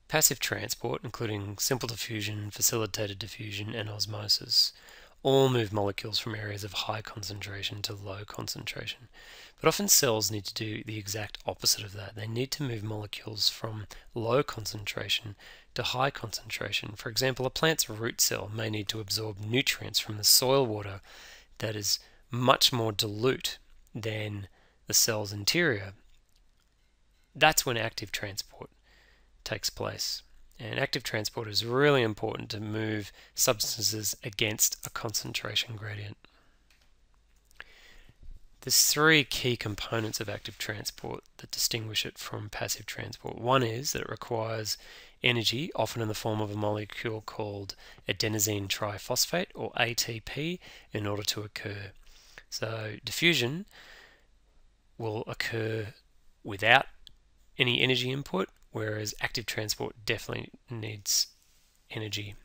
Passive transport, including simple diffusion, facilitated diffusion, and osmosis, all move molecules from areas of high concentration to low concentration. But often cells need to do the exact opposite of that. They need to move molecules from low concentration to high concentration. For example, a plant's root cell may need to absorb nutrients from the soil water that is much more dilute than the cell's interior. That's when active transport takes place. And active transport is really important to move substances against a concentration gradient. There's three key components of active transport that distinguish it from passive transport. One is that it requires energy, often in the form of a molecule called adenosine triphosphate, or ATP, in order to occur. So diffusion will occur without any energy input, whereas active transport definitely needs energy.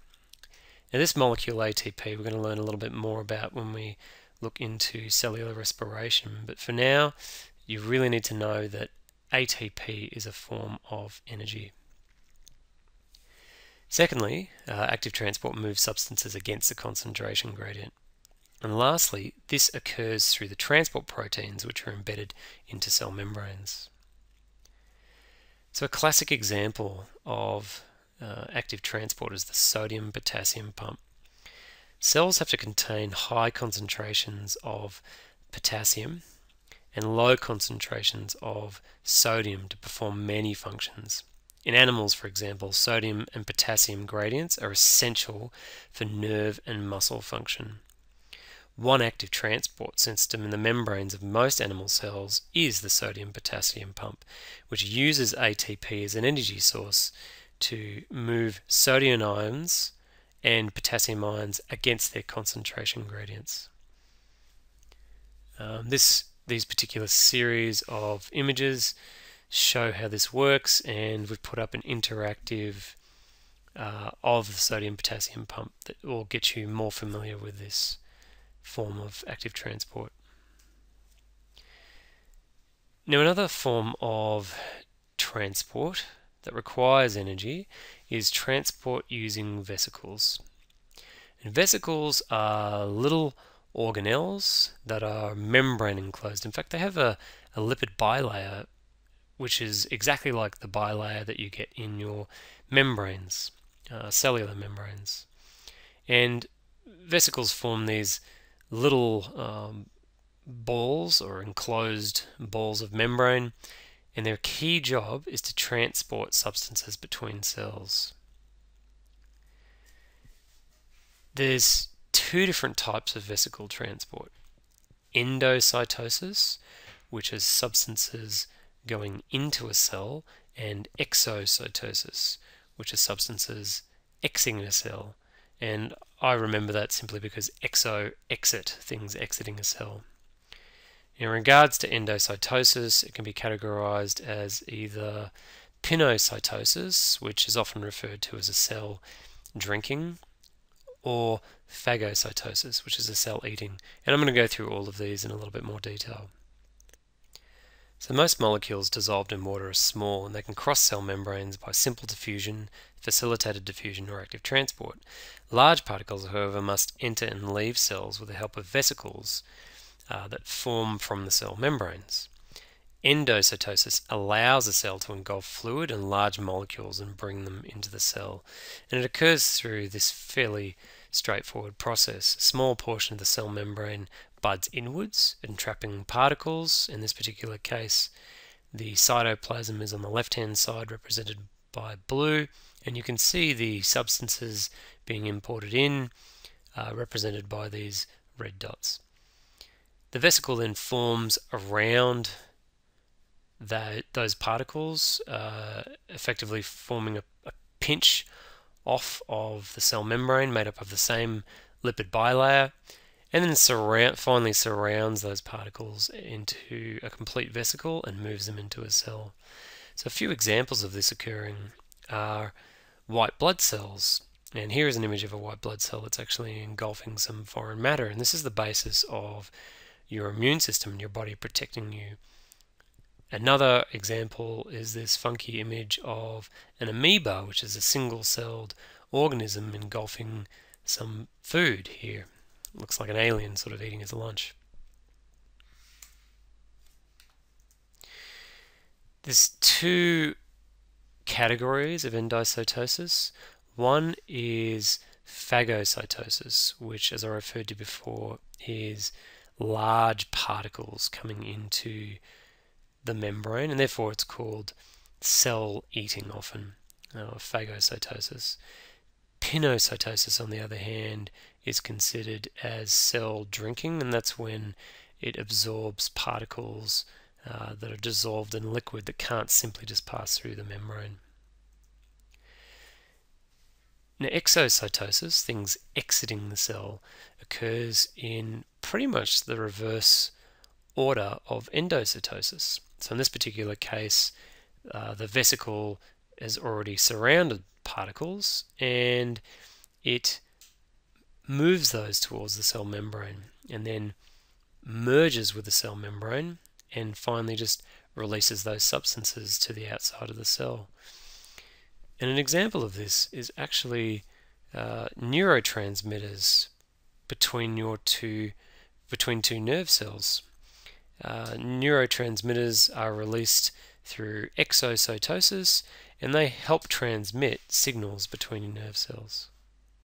Now this molecule ATP we're going to learn a little bit more about when we look into cellular respiration, but for now you really need to know that ATP is a form of energy. Secondly, active transport moves substances against the concentration gradient. And lastly, this occurs through the transport proteins which are embedded into cell membranes. So a classic example of active transport is the sodium-potassium pump. Cells have to contain high concentrations of potassium and low concentrations of sodium to perform many functions. In animals, for example, sodium and potassium gradients are essential for nerve and muscle function. One active transport system in the membranes of most animal cells is the sodium-potassium pump, which uses ATP as an energy source to move sodium ions and potassium ions against their concentration gradients. These particular series of images show how this works, and we've put up an interactive of the sodium-potassium pump that will get you more familiar with this form of active transport. Now another form of transport that requires energy is transport using vesicles. And vesicles are little organelles that are membrane enclosed. In fact, they have a lipid bilayer which is exactly like the bilayer that you get in your membranes, cellular membranes. And vesicles form these little balls or enclosed balls of membrane, and their key job is to transport substances between cells. There's two different types of vesicle transport: endocytosis, which is substances going into a cell, and exocytosis, which is substances exiting a cell. And I remember that simply because exo, exit, things exiting a cell. In regards to endocytosis, it can be categorized as either pinocytosis, which is often referred to as a cell drinking, or phagocytosis, which is a cell eating. And I'm going to go through all of these in a little bit more detail. So most molecules dissolved in water are small, and they can cross cell membranes by simple diffusion, facilitated diffusion, or active transport. Large particles, however, must enter and leave cells with the help of vesicles that form from the cell membranes. Endocytosis allows a cell to engulf fluid and large molecules and bring them into the cell, and it occurs through this fairly straightforward process. A small portion of the cell membrane buds inwards, entrapping particles. In this particular case, the cytoplasm is on the left-hand side, represented by blue, and you can see the substances being imported in, represented by these red dots. The vesicle then forms around those particles, effectively forming a pinch off of the cell membrane made up of the same lipid bilayer, and then finally surrounds those particles into a complete vesicle and moves them into a cell. So a few examples of this occurring are white blood cells. And here is an image of a white blood cell that's actually engulfing some foreign matter, and this is the basis of your immune system and your body protecting you Another example is this funky image of an amoeba, which is a single-celled organism engulfing some food here. Looks like an alien sort of eating his lunch. There's two categories of endocytosis. One is phagocytosis, which, as I referred to before, is large particles coming into the membrane, and therefore it's called cell eating often, phagocytosis. Pinocytosis, on the other hand, is considered as cell drinking, and that's when it absorbs particles that are dissolved in liquid that can't simply just pass through the membrane. Now, exocytosis, things exiting the cell, occurs in pretty much the reverse order of endocytosis. So in this particular case, the vesicle has already surrounded particles and it moves those towards the cell membrane and then merges with the cell membrane and finally just releases those substances to the outside of the cell. And an example of this is actually neurotransmitters between two nerve cells. Neurotransmitters are released through exocytosis and they help transmit signals between nerve cells.